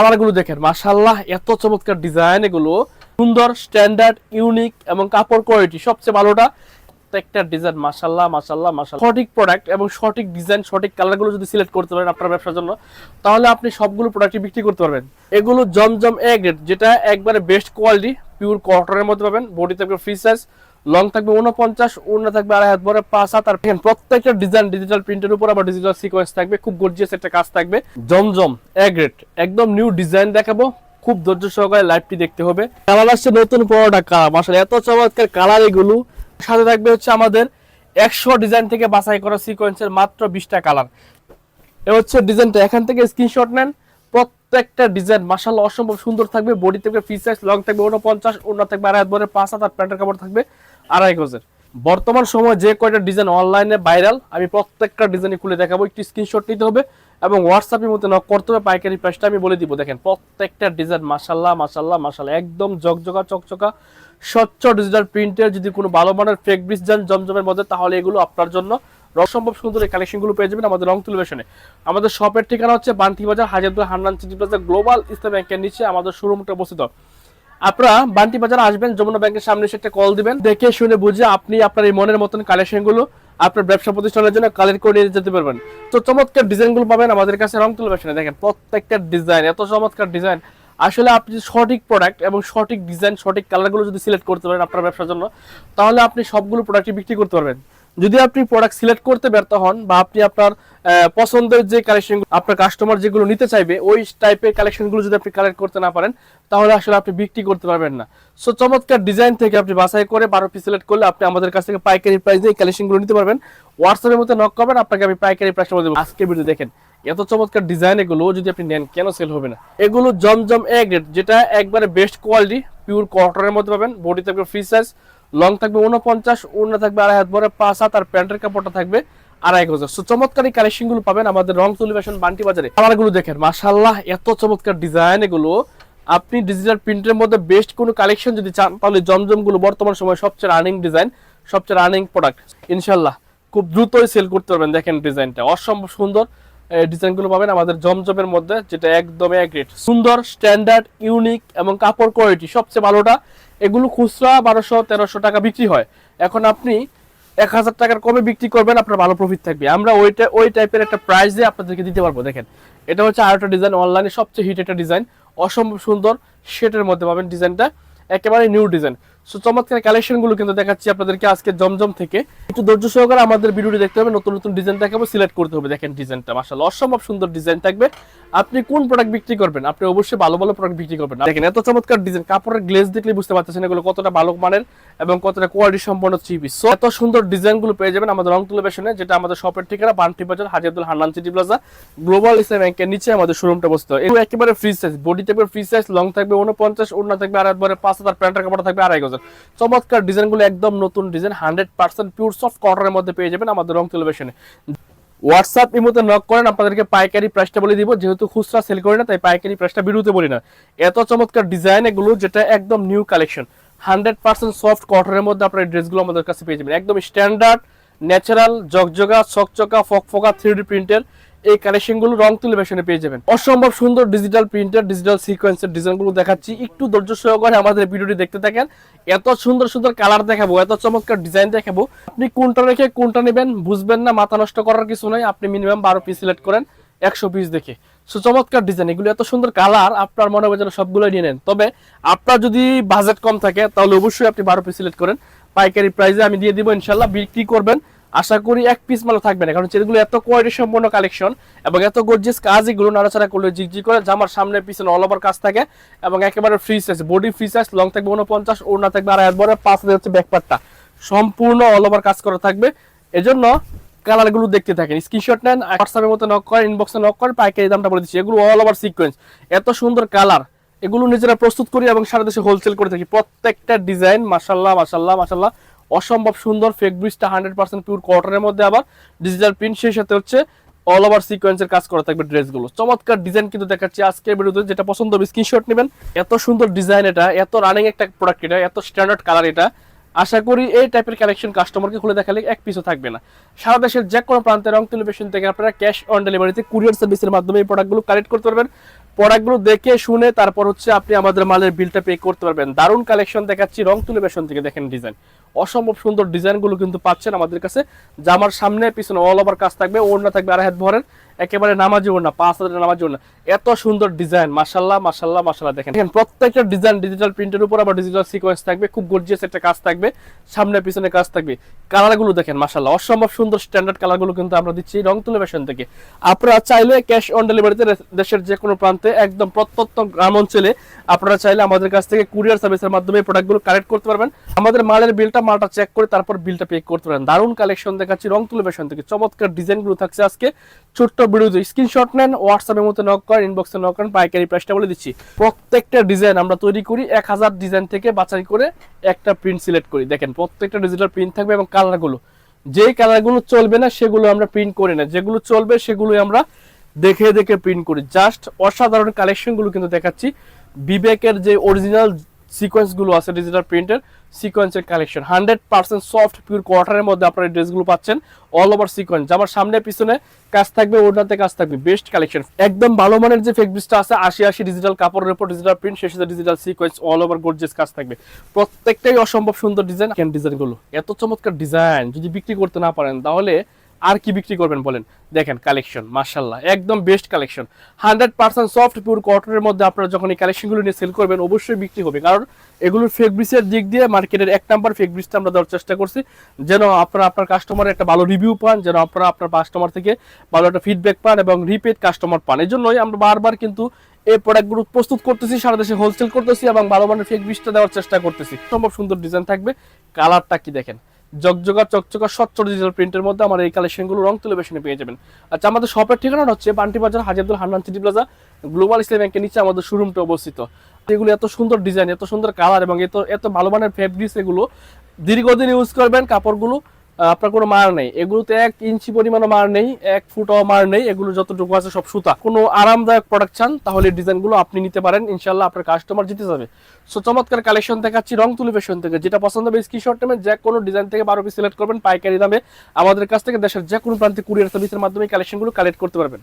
কালারগুলো দেখেন মাশাআল্লাহ, এত চমৎকার ডিজাইন, এগুলো সুন্দর, স্ট্যান্ডার্ড, ইউনিক এবং কাপড় কোয়ালিটি সবচেয়ে ভালোটা। প্রত্যেকটা ডিজাইন মাশাআল্লাহ মাশাআল্লাহ মাশাআল্লাহ। সঠিক প্রোডাক্ট এবং সঠিক ডিজাইন, সঠিক কালারগুলো যদি সিলেক্ট করতে পারেন আপনার ব্যবসার জন্য, তাহলে আপনি সবগুলো প্রোডাক্ট বিক্রি করতে পারবেন। এগুলো জমজম এ গ্রেড, যেটা একবারে বেস্ট কোয়ালিটি, পিওর কটনের মধ্যে পাবেন। বডি থাকবে ফ্রি সাইজ, লং থাকবে 49, ওড়না থাকবে 2.5 হাত বড় 5 হাত। আর প্রত্যেকটা ডিজাইন ডিজিটাল প্রিন্টের উপর আবার ডিজিটাল সিকোয়েন্স থাকবে, খুব গর্জিয়াস একটা কাজ থাকবে। জমজম এ গ্রেড, একদম নিউ ডিজাইন দেখাবো, খুব ধৈর্য সহকারে লাইভটি দেখতে হবে। কালার আসছে নতুন প্রোডাক্ট কালার, মাশাআল্লাহ এত চমৎকার কালার। এগুলো সাথে থাকবে হচ্ছে আমাদের 100 ডিজাইন থেকে বাছাই করা সিকোয়েন্সের মাত্র 20টা কালার। এ হচ্ছে ডিজাইনটা, এখান থেকে স্ক্রিনশট নেন। প্রত্যেকটা ডিজাইন মাশাআল্লাহ অসম্ভব সুন্দর থাকবে। বডি থাকবে ফ্রি সাইজ, লং থাকবে 49, ওড়না থাকবে 2.5 হাত বড় 5 হাত। আর প্যান্টের কাপড় থাকবে 2.5 গজের। বর্তমান সময় যে কয়টা ডিজাইন অনলাইনে ভাইরাল, আমি প্রত্যেকটা ডিজাইন খুলে দেখাবো। একটি স্ক্রিনশট নিতে হবে এবং হোয়াটসঅ্যাপের মধ্যে নক করতে হবে, পাইকারি প্রাইসটা আমি বলে দিব। দেখেন প্রত্যেকটা ডিজাইন মাশাআল্লাহ মাশাআল্লাহ মাশাআল্লাহ, একদম জকজকা চকচকা স্বচ্ছ ডিজিটাল প্রিন্টের। যদি কোনো ভালো মানের ফেক ব্রিজ যান জমজমের মধ্যে, তাহলে এগুলো আপনার জন্য অসম্ভব সুন্দর এই কালেকশনগুলো পেয়ে যাবেন আমাদের রংতুলি ফ্যাশনে। আমাদের শপের ঠিকানা হচ্ছে বান্টি বাজার, হাজারদুয়ার Hannan city plaza, global Islam ব্যাংকের নিচে আমাদের শোরুমটা অবস্থিত। আপনারা বান্টি বাজার আসবেন, যমুনা ব্যাংকের সামনে এসে একটা কল দিবেন, দেখে শুনে বুঝে আপনি আপনার এই মনের মতন কালেকশনগুলো আপনার ব্যবসা প্রতিষ্ঠানের জন্য কালেক্ট করে নিয়ে যেতে পারবেন। তো চমৎকার ডিজাইনগুলো পাবেন আমাদের কাছে রংতুলি ফ্যাশনে। দেখেন প্রত্যেকটা ডিজাইন, এত চমৎকার ডিজাইন। আসলে আপনি সঠিক প্রোডাক্ট এবং সঠিক ডিজাইন, সঠিক কালারগুলো যদি সিলেক্ট করতে পারেন আপনার ব্যবসার জন্য, তাহলে আপনি সবগুলো প্রোডাক্টই বিক্রি করতে পারবেন। যদি আপনি প্রোডাক্ট সিলেক্ট করতে ব্যর্থ হন, বা আপনি আপনার পছন্দের যে কালেকশন, আপনার কাস্টমার যেগুলো নিতে চাইবে ওই টাইপের কালেকশনগুলো যদি আপনি কালেক্ট করতে না পারেন, তাহলে আসলে আপনি বিক্রি করতে পারবেন না। সো চমৎকার ডিজাইন থেকে আপনি বাছাই করে 12 পিস সিলেক্ট করলে আপনি আমাদের কাছ থেকে পাইকারি প্রাইসে এই কালেকশনগুলো নিতে পারবেন। হোয়াটসঅ্যাপের মধ্যে নক করবেন, আপনাকে আমি পাইকারি প্রাইসটা বলে দেবো। আজকে ভিডিও দেখেন এত চমৎকার ডিজাইন, এগুলো যদি আপনি নেন কেন সেল হবে না। এগুলো জমজম এ গ্রেড, যেটা একবারে বেস্ট কোয়ালিটি, পিওর কটনের মধ্যে পাবেন। বডি থাকবে ফ্রি সাইজ, লং থাকবে 49, ওড়না থাকবে 2.5 হাত বড় 5 হাত। আর প্যান্টের কাপড়টা থাকবে 2.5 গজ। সো চমৎকার এই কালেকশনগুলো পাবেন আমাদের রংতুলি ফ্যাশন বান্টি বাজারে। কালারগুলো দেখেন মাশাআল্লাহ, এত চমৎকার ডিজাইন। এগুলো আপনি ডিজিটাল প্রিন্টের মধ্যে বেস্ট কোনো কালেকশন যদি চান, তাহলে জমজমগুলো বর্তমান সময় সবচেয়ে রানিং ডিজাইন, সবচেয়ে রানিং প্রোডাক্ট। ইনশাআল্লাহ খুব দ্রুতই সেল করতে পারবেন। দেখেন ডিজাইনটা অসম্ভব সুন্দর, ডিজাইনগুলো পাবেন আমাদের জমজমের মধ্যে, যেটা একদম এ গ্রেড, সুন্দর, স্ট্যান্ডার্ড, ইউনিক এবং কাপড় কোয়ালিটি সবচেয়ে ভালোটা। এগুলো খুচরা 1200-1300 টাকা বিক্রি হয়। এখন আপনি 1000 টাকার কমে বিক্রি করবেন, আপনার ভালো প্রফিট থাকবে। আমরা ওই টাইপের একটা প্রাইস দিয়ে আপনাদেরকে দিতে পারবো। দেখেন এটা হচ্ছে আরেকটা ডিজাইন, অনলাইনে সবচেয়ে হিট একটা ডিজাইন, অসম্ভব সুন্দর শেডের মধ্যে পাবেন ডিজাইনটা, একেবারে নিউ ডিজাইন। সো চমৎকার কালেকশনগুলো কিন্তু দেখাচ্ছি আপনাদেরকে আজকে জমজম থেকে। একটু ধৈর্য সহকারে আমাদের ভিডিওটি দেখতে হবে, নতুন নতুন ডিজাইন দেখাবো, সিলেক্ট করতে হবে। দেখেন ডিজাইনটা মাশাআল্লাহ অসম্ভব সুন্দর ডিজাইন থাকবে। আপনি কোন প্রোডাক্ট বিক্রি করবেন, আপনি অবশ্যই ভালো ভালো প্রোডাক্ট বিক্রি করবেন। দেখেন এত চমৎকার ডিজাইন, কাপড়ের গ্লেজ দেখলে বুঝতে পারতেছেন এগুলো কতটা ভালো মানের এবং কতটা কোয়ালিটি সম্পন্ন থ্রি পিস। সো এত সুন্দর ডিজাইনগুলো পেয়ে যাবেন আমাদের রংতুলি ফ্যাশনে, যেটা আমাদের শপের ঠিকানা বান্টি বাজার, হাজারদুয়ার Hannan city plaza, global Islam ব্যাংকের নিচে আমাদের শোরুমটা অবস্থিত। এগুলো একেবারে ফ্রি সাইজ, বডি থাকবে ফ্রি সাইজ, লং থাকবে 49, ওড়না থাকবে 2.5 হাত বড় 5 হাত। আর প্যান্টের কাপড় থাকবে 2.5 গজ। চমৎকার ডিজাইনগুলো একদম নতুন ডিজাইন, 100% পিওর সফট কটনের মধ্যে পেয়ে যাবেন আমাদের রংতুলি ফ্যাশনে। হোয়াটসঅ্যাপ এর মধ্যে নক করেন, আপনাদেরকে পাইকারি প্রাইসটা বলে দিব। যেহেতু খুচরা সেল করি না, তাই পাইকারি প্রাইসটা বিরুতে বলি না। এত চমৎকার ডিজাইন এগুলো, যেটা একদম নিউ কালেকশন, 100% সফট কটনের মধ্যে আপনার এই ড্রেসগুলো আমাদের কাছে পেয়ে যাবেন। একদম স্ট্যান্ডার্ড, ন্যাচারাল, জকজকা চকচকা ফকফকা 3D প্রিন্টের এই কালেকশনগুলো রংতুলি ফ্যাশনে পেয়ে যাবেন। অসম্ভব সুন্দর ডিজিটাল প্রিন্টের, ডিজিটাল সিকোয়েন্সের ডিজাইনগুলো দেখাচ্ছি, একটু ধৈর্য সহকারে আমাদের ভিডিওটি দেখতে থাকেন। এত সুন্দর সুন্দর কালার দেখাবো, এত চমৎকার ডিজাইন দেখাবো, আপনি কোনটা রেখে কোনটা নেবেন বুঝবেন না। মাথা নষ্ট করার কিছু নাই, আপনি মিনিমাম 12 পিস সিলেক্ট করেন 100 পিস দেখে। সো চমৎকার ডিজাইন, এগুলো এত সুন্দর কালার, আপনার মনে হবে যেন সবগুলো নিয়ে নেন। তবে আপনার যদি বাজেট কম থাকে, তাহলে অবশ্যই আপনি 12 পিস সিলেক্ট করেন, পাইকারি প্রাইসে আমি দিয়ে দিব ইনশাল্লাহ। বিক্রি করবেন আশা করি 1 পিস মালও থাকবে না, কারণ এগুলো এত কোয়ালিটি সম্পন্ন কালেকশন এবং এত গর্জিয়াস কাজ। এগুলো নাড়াচাড়া করলে জিগজি করে, জামার সামনে পিছনে অল ওভার কাজ থাকে এবং একেবারে free size, body free size, long থাকবে 49, ওড়না থাকবে 2.5 হাত বড় 5 হাত। হচ্ছে ব্যাকপার্টটা সম্পূর্ণ অল ওভার কাজ করা থাকবে। এজন্য কালারগুলো দেখতে থাকেন, স্ক্রিনশট নেন, হোয়াটসঅ্যাপের মধ্যে নক করেন, ইনবক্সে নক করেন, পাইকারি দামটা বলে দিচ্ছি। এগুলো অল ওভার সিকোয়েন্স, এত সুন্দর কালার, এগুলো নিজেরা প্রস্তুত করি এবং সারা দেশে হোলসেল করে থাকি। প্রত্যেকটা ডিজাইন মাশাআল্লাহ মাশাআল্লাহ মাশাআল্লাহ অসম্ভব সুন্দর। ফেক ব্রিজটা 100% পিওর কটনের মধ্যে, আবার ডিজিটাল প্রিন্ট, সেই সাথে হচ্ছে অল ওভার সিকোয়েন্সের কাজ করা থাকবে ড্রেসগুলো। চমৎকার ডিজাইন কিন্তু দেখাচ্ছি আজকের ভিডিওতে, যেটা পছন্দ হবে স্ক্রিনশট নেবেন। এত সুন্দর ডিজাইন, এটা এত রানিং একটা প্রোডাক্ট, এটা এত স্ট্যান্ডার্ড কালার। এটা আশা করি এই টাইপের কালেকশন কাস্টমারকে খুলে দেখালে 1 পিসও থাকবে না। সারা দেশের যে কোনো প্রান্তে রংতুলি ফ্যাশন থেকে আপনারা ক্যাশ অন ডেলিভারিতে কুরিয়ার সার্ভিসের মাধ্যমে এই প্রোডাক্টগুলো কালেক্ট করতে পারবেন। প্রোডাক্টগুলো দেখে শুনে তারপর হচ্ছে আপনি আমাদের মালের বিলটা পে করতে পারবেন। দারুণ কালেকশন দেখাচ্ছি রং তুলি ফ্যাশন থেকে। দেখেন ডিজাইন, অসম্ভব সুন্দর ডিজাইনগুলো কিন্তু পাচ্ছেন আমাদের কাছে। জামার সামনে পিছনে অল ওভার কাজ থাকবে, ওড়না থাকবে আড়াই হাত ভরের, একেবারে নামাজি ওড়না, 5 হাজার নামাজি ওড়না। এত সুন্দর ডিজাইন, মাশাল্লাহ মাশাল্লাহ মাশাল্লাহ। দেখেন প্রত্যেকটা ডিজাইন ডিজিটাল প্রিন্টের উপর আবার ডিজিটাল সিকোয়েন্স থাকবে, খুব গর্জিয়াস একটা কাজ থাকবে, সামনে পিছনে কাজ থাকবে। কালারগুলো দেখেন মাশাল্লাহ, অসম্ভব সুন্দর স্ট্যান্ডার্ড কালারগুলো কিন্তু আমরা দিচ্ছি রং তুলি ফ্যাশন থেকে। আপনারা চাইলে ক্যাশ অন ডেলিভারিতে দেশের যে কোনো প্রান্তে একদম প্রত্যন্ত গ্রাম অঞ্চলে আপনারা চাইলে আমাদের কাছ থেকে কুরিয়ার সার্ভিসের মাধ্যমে প্রোডাক্টগুলো কালেক্ট করতে পারবেন। আমাদের মালের মালটা চেক করে তারপর বিলটা পে করতে পারেন। দারুণ কালেকশন দেখাচ্ছি রং তুলি ফ্যাশন থেকে। চমৎকার ডিজাইনগুলো থাকছে আজকে। ছোট্ট ভিডিওতে স্ক্রিনশট নেন, হোয়াটসঅ্যাপের মধ্যে নক করেন, ইনবক্সে নক করেন, পাইকারি প্রাইসটা বলে দিচ্ছি। প্রত্যেকটা ডিজাইন আমরা তৈরি করি 1000 ডিজাইন থেকে বাছাই করে একটা প্রিন্ট সিলেক্ট করি। দেখেন প্রত্যেকটা ডিজিটাল প্রিন্ট থাকবে এবং কালারগুলো, যেই কালারগুলো চলবে না সেগুলো আমরা প্রিন্ট করি না, যেগুলো চলবে সেগুলো আমরা দেখে দেখে প্রিন্ট করি। জাস্ট অসাধারণ কালেকশনগুলো কিন্তু দেখাচ্ছি। বিবেকের যে অরিজিনাল সিকোয়েন্সগুলো আছে ডিজিটাল প্রিন্টের সিকোয়েন্সের কালেকশন, 100% সফট পিওর কটনের মধ্যে আপনারা এই ড্রেসগুলো পাচ্ছেন। অল ওভার সিকোয়েন্স, আমার সামনে পিছনে কাজ থাকবে, ওড়নাতে কাজ থাকবে, বেস্ট কালেকশন। একদম ভালো মানের যে ফেব্রিক্সটা আছে 80 ডিজিটাল কাপড়ের উপর ডিজিটাল প্রিন্ট, শেষে digital sequence, all over gorgeous কাজ থাকবে। প্রত্যেকটাই অসম্ভব সুন্দর ডিজাইন। ডিজাইনগুলো এত চমৎকার ডিজাইন, যদি বিক্রি করতে না পারেন তাহলে আর কি বিক্রি করবেন বলেন। দেখেন কালেকশন মাশাআল্লাহ, একদম বেস্ট কালেকশন। 100% সফট পিওর কটনের মধ্যে আপনারা যখন এই কালেকশনগুলো নিয়ে সেল করবেন অবশ্যই বিক্রি হবে, কারণ এগুলোর ফেব্রিক্সের দিক দিয়ে মার্কেটের 1 নাম্বার ফেব্রিক্সটা আমরা দেওয়ার চেষ্টা করছি, যেন আপনারা আপনার কাস্টমারের একটা ভালো রিভিউ পান, যেন আপনারা আপনার কাস্টমার থেকে ভালো একটা ফিডব্যাক পান এবং রিপিট কাস্টমার পান। এই জন্যই আমরা বারবার কিন্তু এই প্রোডাক্টগুলো প্রস্তুত করতেছি, সারা দেশে হোলসেল করতেছি এবং ভালো মানের ফেব্রিক্সটা দেওয়ার চেষ্টা করতেছি। সম্ভব সুন্দর ডিজাইন থাকবে। কালারটা কি দেখেন, জকজকা চকচকা স্বচ্ছ ডিজিটাল প্রিন্টের মধ্যে আমার এই কালেকশনগুলো রং তুলি ফ্যাশনে পেয়ে যাবেন। আচ্ছা, আমাদের শপের ঠিকানা হচ্ছে Banti Bazar, Haji Abdul Hannan city plaza, global Islam ব্যাংকের নিচে আমাদের শোরুমটা অবস্থিত। এগুলো এত সুন্দর ডিজাইন, এত সুন্দর কালার এবং এত ভালো মানের ফেব্রিক্স, এগুলো দীর্ঘদিন ইউজ করবেন, কাপড়গুলো আপনার কোনো মার নেই, এগুলোতে 1 ইঞ্চি পরিমাণও মার নেই, 1 ফুটও মার নেই, এগুলো যতটুকু আছে সব সুতা। কোনো আরামদায়ক প্রোডাক্ট চান তাহলে ডিজাইনগুলো আপনি নিতে পারেন, ইনশাল্লাহ আপনার কাস্টমার জিতে যাবে। সো চমৎকার কালেকশন দেখাচ্ছি রং তুলি ফ্যাশন থেকে। যেটা পছন্দ হবে স্ক্রিনশট নেবেন, যে কোনো ডিজাইন থেকে 12 পিস সিলেক্ট করবেন, পাইকারি দামে আমাদের কাছ থেকে দেশের যে কোনো প্রান্তে কুরিয়ার সার্ভিসের মাধ্যমে কালেকশনগুলো কালেক্ট করতে পারবেন।